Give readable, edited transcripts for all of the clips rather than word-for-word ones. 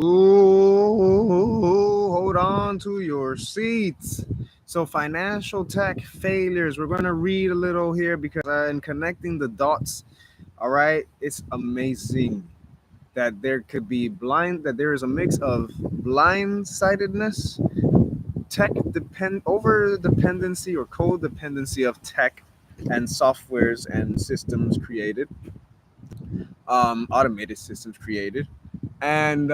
Ooh, hold on to your seats. So, financial tech failures. We're going to read a little here because in connecting the dots, all right, it's amazing that there could be that there is a mix of blindsidedness, over dependency or codependency of tech and softwares and systems created, automated systems created, and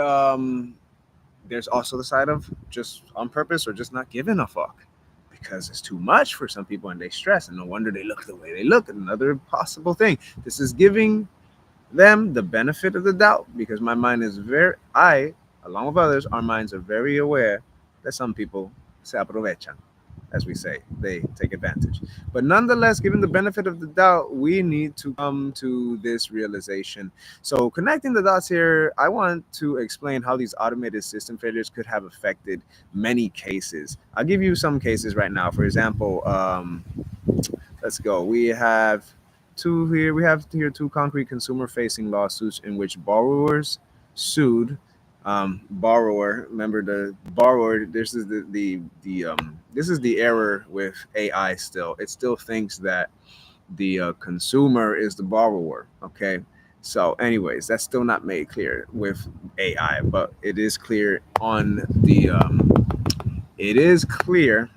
there's also the side of just on purpose or just not giving a fuck because it's too much for some people and they stress and no wonder they look the way they look. Another possible thing. This is giving them the benefit of the doubt because my mind is along with others, our minds are very aware that some people se aprovechan, as we say, they take advantage. But nonetheless, given the benefit of the doubt, we need to come to this realization. So, connecting the dots here, I want to explain how these automated system failures could have affected many cases. I'll give you some cases right now. For example, let's go. We have here two concrete consumer-facing lawsuits in which borrowers sued borrower. Remember the borrower. This is this is the error with AI. Still, it still thinks that the consumer is the borrower. Okay. So, anyways, that's still not made clear with AI, but it is clear on the. It is clear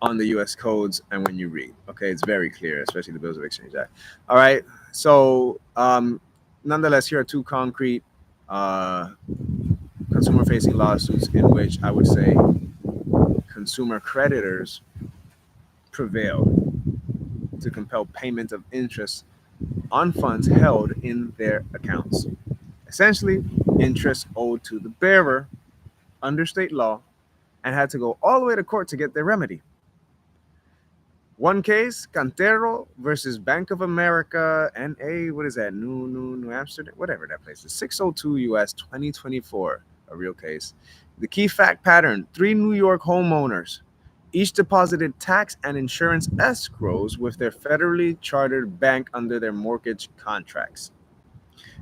on the U.S. codes and when you read. Okay, it's very clear, especially the Bills of Exchange Act. All right, so nonetheless, here are two concrete uh, consumer-facing lawsuits in which I would say consumer creditors prevailed to compel payment of interest on funds held in their accounts. Essentially, interest owed to the bearer under state law and had to go all the way to court to get their remedy. One case, Cantero versus Bank of America, NA, what is that? New Amsterdam, whatever that place is. 602 US 2024, a real case. The key fact pattern, three New York homeowners each deposited tax and insurance escrows with their federally chartered bank under their mortgage contracts.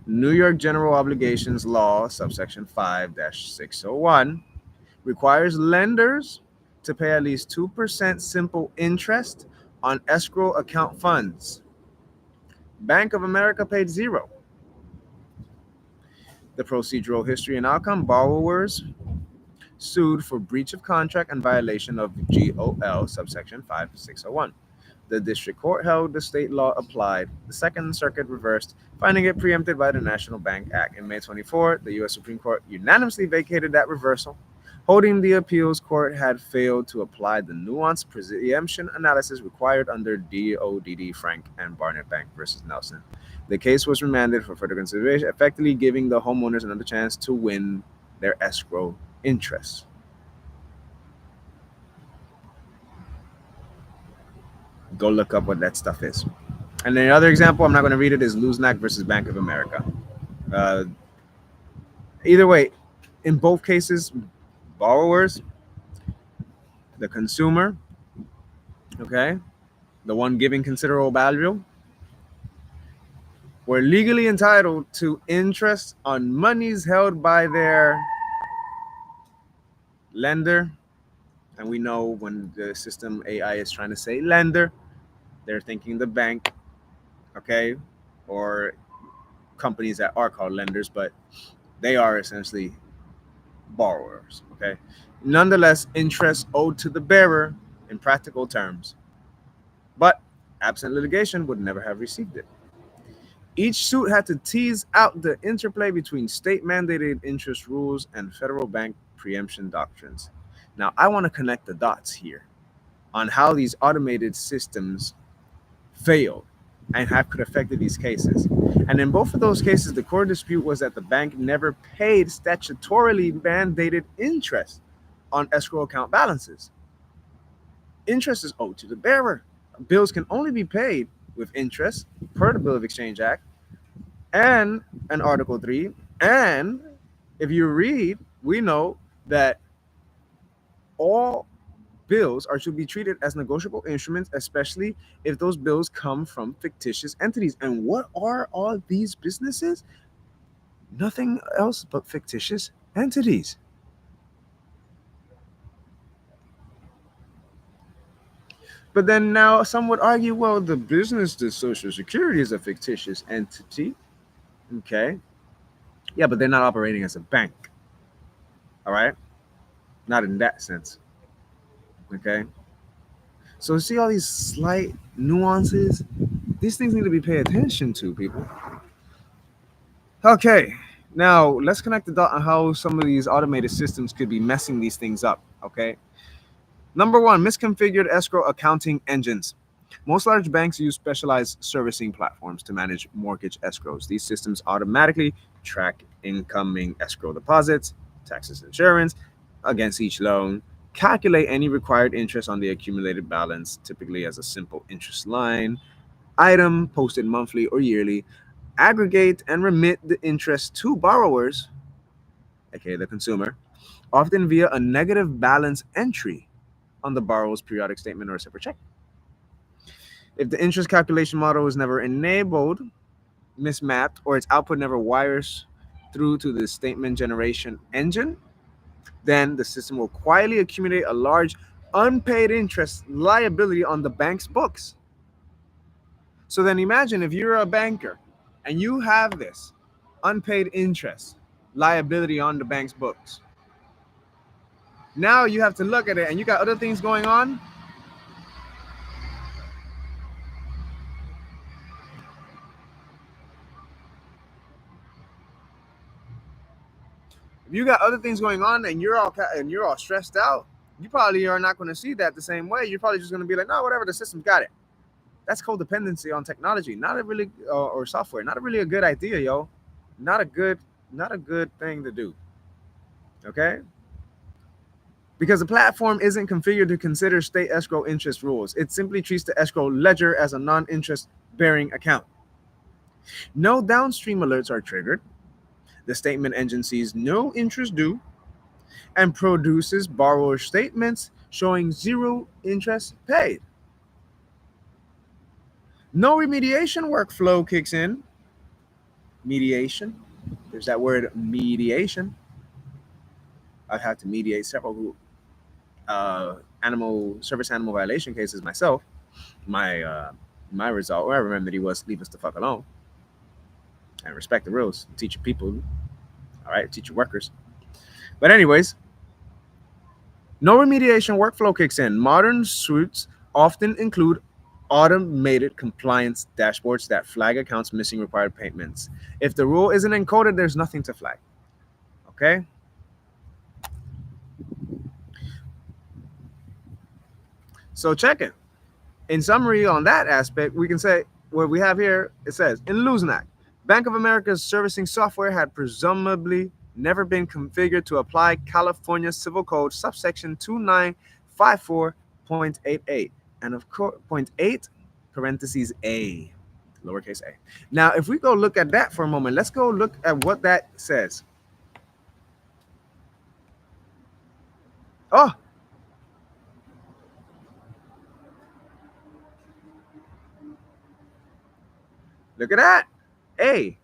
New York General Obligations Law, subsection 5 601, requires lenders to pay at least 2% simple interest on escrow account funds. Bank of America paid zero. The procedural history and outcome, borrowers sued for breach of contract and violation of GOL subsection 5601. The district court held the state law applied. The Second Circuit reversed, finding it preempted by the National Bank Act. In May 24, the U.S. Supreme Court unanimously vacated that reversal, holding the appeals court had failed to apply the nuanced preemption analysis required under DODD Frank and Barnett Bank versus Nelson. The case was remanded for further consideration, effectively giving the homeowners another chance to win their escrow interest. Go look up what that stuff is. And then another example, I'm not going to read it, is Luznak versus Bank of America. Uh, Either way, in both cases, borrowers, the consumer, okay, the one giving considerable value, were legally entitled to interest on monies held by their lender. And we know when the system AI is trying to say lender, they're thinking the bank, okay, or companies that are called lenders, but they are essentially borrowers, okay? Nonetheless, interest owed to the bearer in practical terms, but absent litigation would never have received it. Each suit had to tease out the interplay between state mandated interest rules and federal bank preemption doctrines. Now, I want to connect the dots here on how these automated systems failed and have could affected these cases. And in both of those cases, the core dispute was that the bank never paid statutorily mandated interest on escrow account balances. Interest is owed to the bearer. Bills can only be paid with interest per the Bill of Exchange Act and an Article 3. And if you read, we know that all bills are to be treated as negotiable instruments, especially if those bills come from fictitious entities. And what are all these businesses? Nothing else but fictitious entities. But then now some would argue, well, the business, the Social Security is a fictitious entity. Okay. Yeah, but they're not operating as a bank. All right. Not in that sense. Okay. So see all these slight nuances? These things need to be paid attention to, people. Okay. Now let's connect the dot on how some of these automated systems could be messing these things up. Okay. Number one, misconfigured escrow accounting engines. Most large banks use specialized servicing platforms to manage mortgage escrows. These systems automatically track incoming escrow deposits, taxes, insurance against each loan, calculate any required interest on the accumulated balance, typically as a simple interest line, item posted monthly or yearly, aggregate and remit the interest to borrowers, aka the consumer, often via a negative balance entry on the borrower's periodic statement or a separate check. If the interest calculation model is never enabled, mismapped, or its output never wires through to the statement generation engine, then the system will quietly accumulate a large unpaid interest liability on the bank's books. So then imagine if you're a banker and you have this unpaid interest liability on the bank's books. Now you have to look at it and you got other things going on. If you got other things going on and you're all stressed out, you probably are not going to see that the same way. You're probably just going to be like, no, whatever, the system's got it. That's codependency on technology, not a really or software, not a really a good idea, yo. Not a good, not a good thing to do. Okay, because the platform isn't configured to consider state escrow interest rules. It simply treats the escrow ledger as a non-interest bearing account. No downstream alerts are triggered. The statement engine sees no interest due and produces borrower statements showing zero interest paid. No remediation workflow kicks in. Mediation. There's that word mediation. I've had to mediate several animal service animal violation cases myself. My result, where I remember he was leave us the fuck alone and respect the rules. Teach your people, all right, teach your workers. But anyways, no remediation workflow kicks in. Modern suits often include automated compliance dashboards that flag accounts missing required payments. If the rule isn't encoded, there's nothing to flag. Okay? So check it. In summary, on that aspect, we can say what we have here, it says in Luznak, Bank of America's servicing software had presumably never been configured to apply California Civil Code subsection 2954.88. And of course, point 8, parentheses A, lowercase a. Now, if we go look at that for a moment, let's go look at what that says. Oh, look at that. A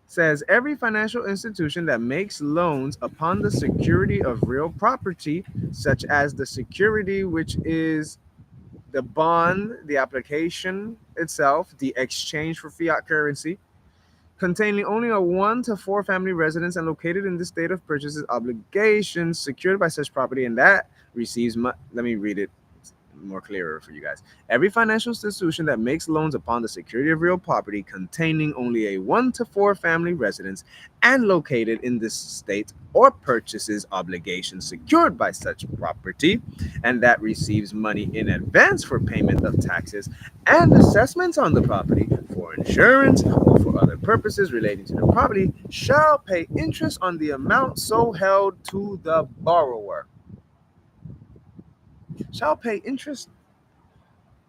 says every financial institution that makes loans upon the security of real property, such as the security which is the bond, the application itself, the exchange for fiat currency, containing only a 1 to 4 family residence and located in the state of purchases obligations secured by such property, and that receives let me read it more clearer for you guys. Every financial institution that makes loans upon the security of real property containing only a 1 to 4 family residence and located in this state or purchases obligations secured by such property, and that receives money in advance for payment of taxes and assessments on the property, for insurance, or for other purposes relating to the property, shall pay interest on the amount so held to the borrower. Shall pay interest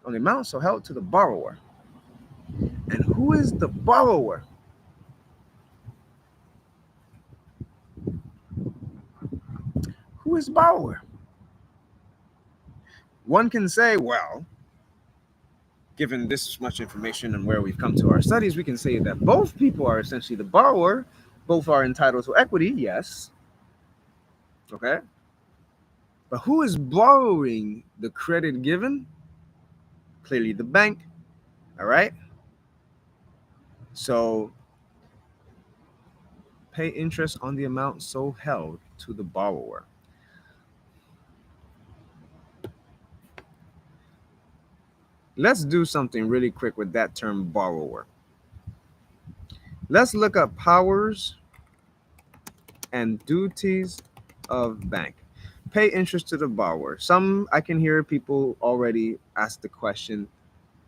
on the amount so held to the borrower. And who is the borrower? Who is the borrower? One can say, well, given this much information and where we've come to our studies, we can say that both people are essentially the borrower, Both are entitled to equity, yes. Okay. But who is borrowing the credit given? Clearly the bank. All right. So pay interest on the amount so held to the borrower. Let's do something really quick with that term borrower. Let's look up powers and duties of bank. Pay interest to the borrower. Some I can hear people already ask the question,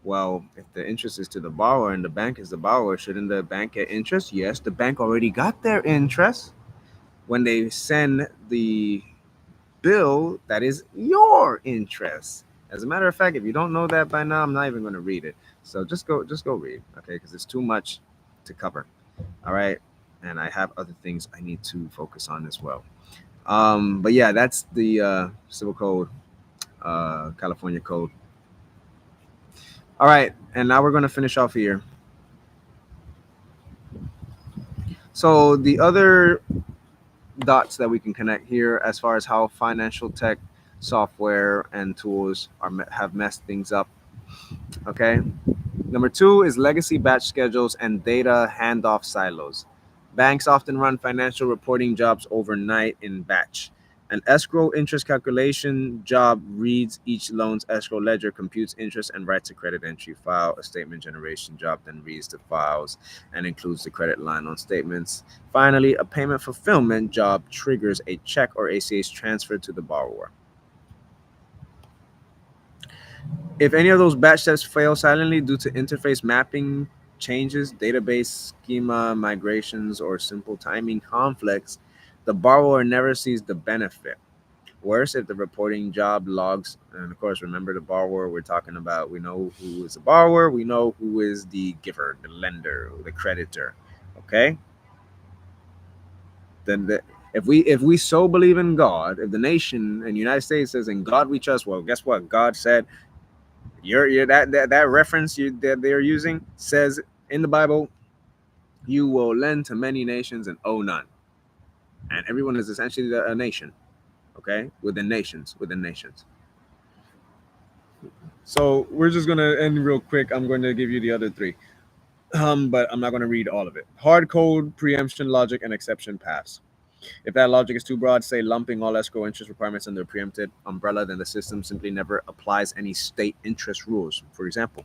well, if the interest is to the borrower and the bank is the borrower, shouldn't the bank get interest? Yes, the bank already got their interest when they send the bill that is your interest. As a matter of fact, if you don't know that by now, I'm not even going to read it. So just go read, okay? Because it's too much to cover. All right, and I have other things I need to focus on as well. But yeah, that's the civil code, California code. All right, and now we're going to finish off here. So the other dots that we can connect here, as far as how financial tech software and tools have messed things up. Okay. Number two is legacy batch schedules and data handoff silos. Banks often run financial reporting jobs overnight in batch. An escrow interest calculation job reads each loan's escrow ledger, computes interest, and writes a credit entry file. A statement generation job then reads the files and includes the credit line on statements. Finally, a payment fulfillment job triggers a check or ACH transfer to the borrower. If any of those batch steps fail silently due to interface mapping changes, database schema migrations, or simple timing conflicts, the borrower never sees the benefit. Worse, if the reporting job logs, and of course, remember the borrower we're talking about, we know who is the borrower, we know who is the giver, the lender, the creditor. Okay? If we so believe in God, if the nation and the United States says in God we trust, well, guess what? God said you're that reference that they're using says in the Bible, you will lend to many nations and owe none, and everyone is essentially a nation. Okay, within nations. So we're just gonna end real quick. I'm going to give you the other three, but I'm not going to read all of it. Hard code, preemption logic, and exception paths. If that logic is too broad, say lumping all escrow interest requirements under a preempted umbrella, then the system simply never applies any state interest rules. For example,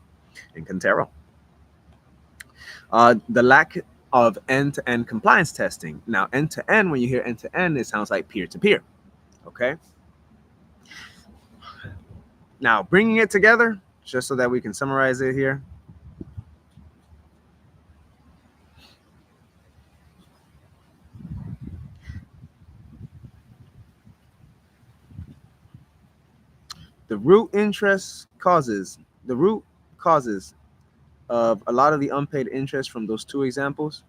in Contero, the lack of end-to-end compliance testing. Now, end-to-end, when you hear end-to-end, it sounds like peer-to-peer. Okay. Now, bringing it together, just so that we can summarize it here. The root causes of a lot of the unpaid interest from those two examples.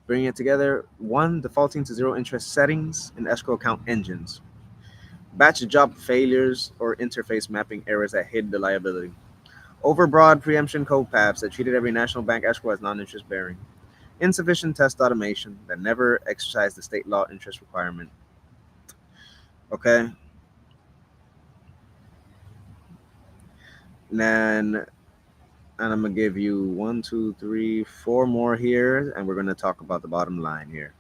Bringing it together, one, defaulting to zero interest settings in escrow account engines. Batch job failures or interface mapping errors that hid the liability. Overbroad preemption code paths that treated every national bank escrow as non-interest bearing. Insufficient test automation that never exercised the state law interest requirement. Okay. And I'm gonna give you 1, 2, 3, 4 more here, and we're gonna talk about the bottom line here.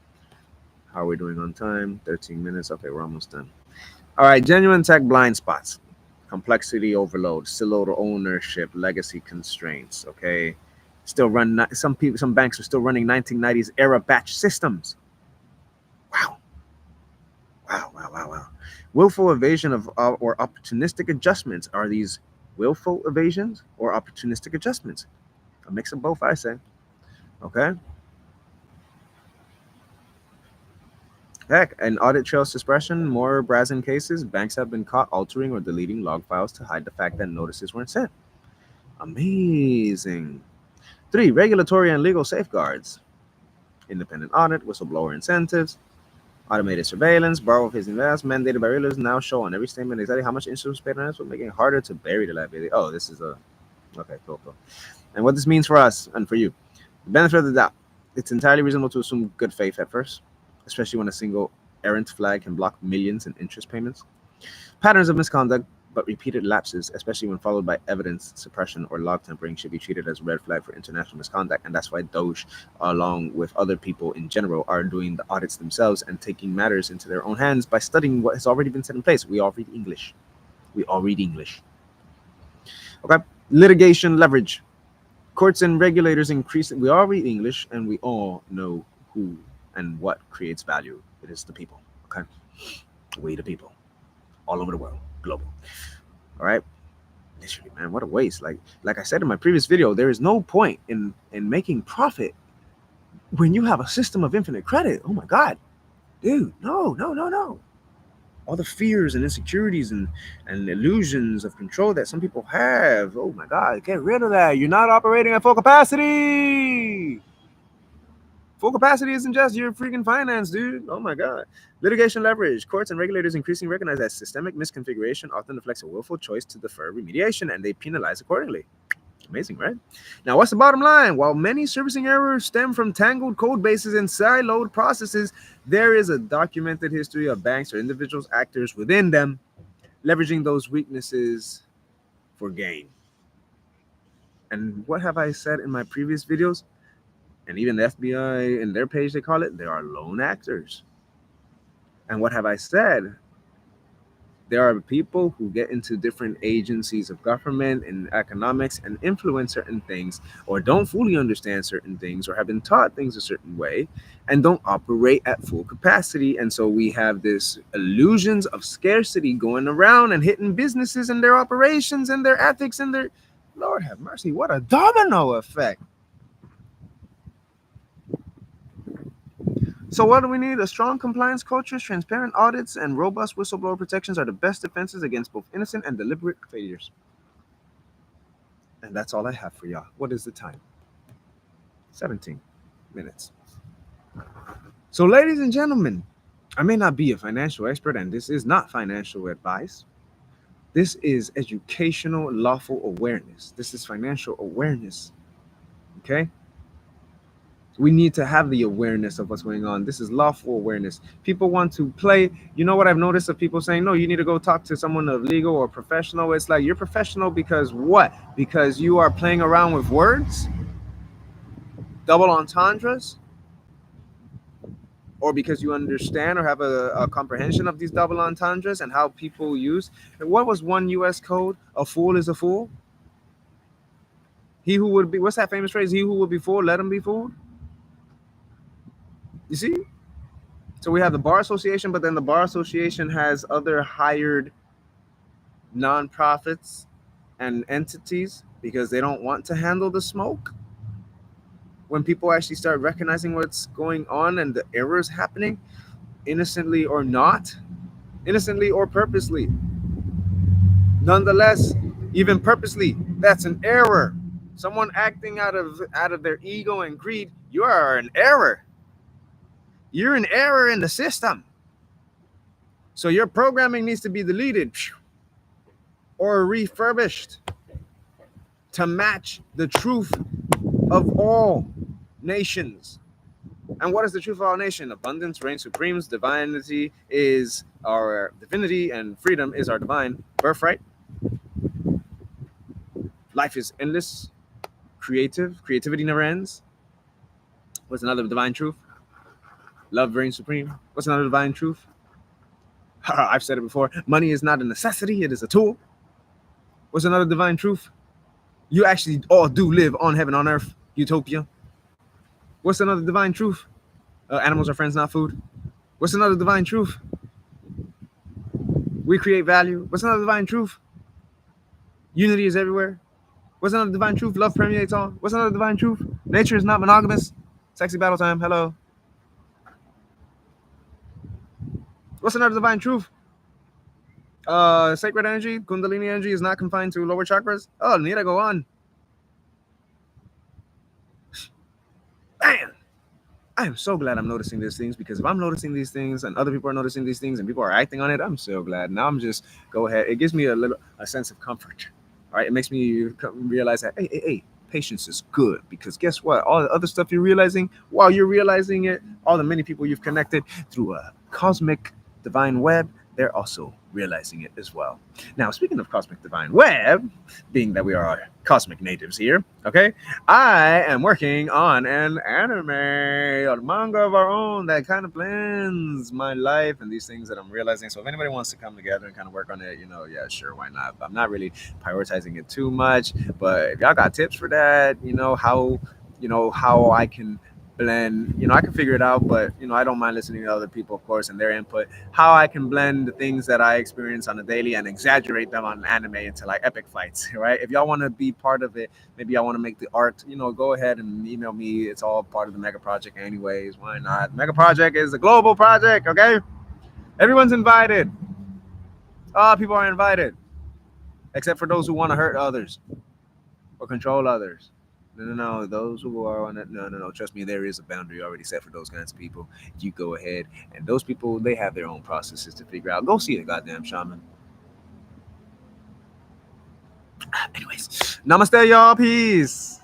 How are we doing on time? 13 minutes. Okay, we're almost done. All right, genuine tech blind spots, complexity overload, siloed ownership, legacy constraints. Okay, still run some banks are still running 1990s era batch systems. Wow, wow. Willful evasion of or opportunistic adjustments. Are these willful evasions or opportunistic adjustments? A mix of both, I say. Okay. Heck, in audit trail suppression, more brazen cases, banks have been caught altering or deleting log files to hide the fact that notices weren't sent. Amazing. 3, regulatory and legal safeguards. Independent audit, whistleblower incentives, automated surveillance, borrower facing VAS, mandated by regulators now show on every statement exactly how much interest was paid on escrow, making it harder to bury the liability. Oh, this is a okay, cool. And what this means for us and for you, the benefit of the doubt. It's entirely reasonable to assume good faith at first, especially when a single errant flag can block millions in interest payments. Patterns of misconduct, but repeated lapses, especially when followed by evidence suppression or log tampering, should be treated as a red flag for international misconduct. And that's why Doge, along with other people in general, are doing the audits themselves and taking matters into their own hands by studying what has already been set in place. We all read English. We all read English. Okay. Litigation leverage. Courts and regulators increasing. We all read English and we all know who and what creates value. It is the people. Okay. We the people. All over the world. Global. All right. Literally, man, what a waste. Like I said in my previous video, there is no point in making profit when you have a system of infinite credit. Oh my God. Dude, no. All the fears and insecurities and illusions of control that some people have. Oh my God, get rid of that. You're not operating at full capacity. Full capacity isn't just your freaking finance, dude. Oh my God. Litigation leverage. Courts and regulators increasingly recognize that systemic misconfiguration often reflects a willful choice to defer remediation, and they penalize accordingly. Amazing, right? Now, what's the bottom line? While many servicing errors stem from tangled code bases and siloed processes, there is a documented history of banks or individuals, actors within them, leveraging those weaknesses for gain. And what have I said in my previous videos? And even the FBI in their page, they call it, they are lone actors. And what have I said? There are people who get into different agencies of government and economics and influence certain things, or don't fully understand certain things, or have been taught things a certain way, and don't operate at full capacity. And so we have this illusions of scarcity going around and hitting businesses and their operations and their ethics and their, Lord have mercy, what a domino effect. So what do we need? A strong compliance culture, transparent audits, and robust whistleblower protections are the best defenses against both innocent and deliberate failures. And that's all I have for y'all. What is the time? 17 minutes. So, ladies and gentlemen, I may not be a financial expert, and this is not financial advice. This is educational lawful awareness. This is financial awareness. Okay? We need to have the awareness of what's going on. This is lawful awareness. People want to play. You know what I've noticed of people saying, no, you need to go talk to someone of legal or professional. It's like, you're professional because what? Because you are playing around with words, double entendres, or because you understand or have a comprehension of these double entendres and how people use. And what was one US code? A fool is a fool. He who would be, what's that famous phrase? He who would be fooled, let him be fooled. You see? So we have the Bar Association, but then the Bar Association has other hired nonprofits and entities because they don't want to handle the smoke. When people actually start recognizing what's going on and the errors happening, innocently or not, innocently or purposely. Nonetheless, even purposely, that's an error. Someone acting out of their ego and greed, you are an error. You're an error in the system. So your programming needs to be deleted or refurbished to match the truth of all nations. And what is the truth of all nations? Abundance reigns supreme. Divinity is our divinity, and freedom is our divine birthright. Life is endless. Creativity never ends. What's another divine truth? Love reigns supreme. What's another divine truth? I've said it before. Money is not a necessity, it is a tool. What's another divine truth? You actually all do live on heaven on earth, utopia. What's another divine truth? Animals are friends, not food. What's another divine truth? We create value. What's another divine truth? Unity is everywhere. What's another divine truth? Love permeates all. What's another divine truth? Nature is not monogamous. Sexy battle time. Hello. What's another divine truth? Sacred energy, Kundalini energy is not confined to lower chakras. Oh, need I go on? Man, I am so glad I'm noticing these things, because if I'm noticing these things and other people are noticing these things and people are acting on it, I'm so glad. Now I'm just go ahead. It gives me a sense of comfort. All right, it makes me realize that hey, patience is good, because guess what? All the other stuff you're realizing, while you're realizing it, all the many people you've connected through a cosmic divine web, they're also realizing it as well. Now, speaking of cosmic divine web, being that we are cosmic natives here, okay, I am working on an anime, a manga of our own that kind of blends my life and these things that I'm realizing. So if anybody wants to come together and kind of work on it, yeah, sure, why not? I'm not really prioritizing it too much, but if y'all got tips for that, how I can blend, I can figure it out, but I don't mind listening to other people, of course, and their input, how I can blend the things that I experience on a daily and exaggerate them on anime into like epic fights, right? If y'all want to be part of it, maybe y'all want to make the art, go ahead and email me. It's all part of the mega project anyways. Why not? Mega project is a global project, okay? Everyone's invited. All people are invited, except for those who want to hurt others or control others. No. Those who are on it, no. Trust me, there is a boundary already set for those kinds of people. You go ahead, and those people, they have their own processes to figure out. Go see the goddamn shaman. Anyways, namaste, y'all. Peace.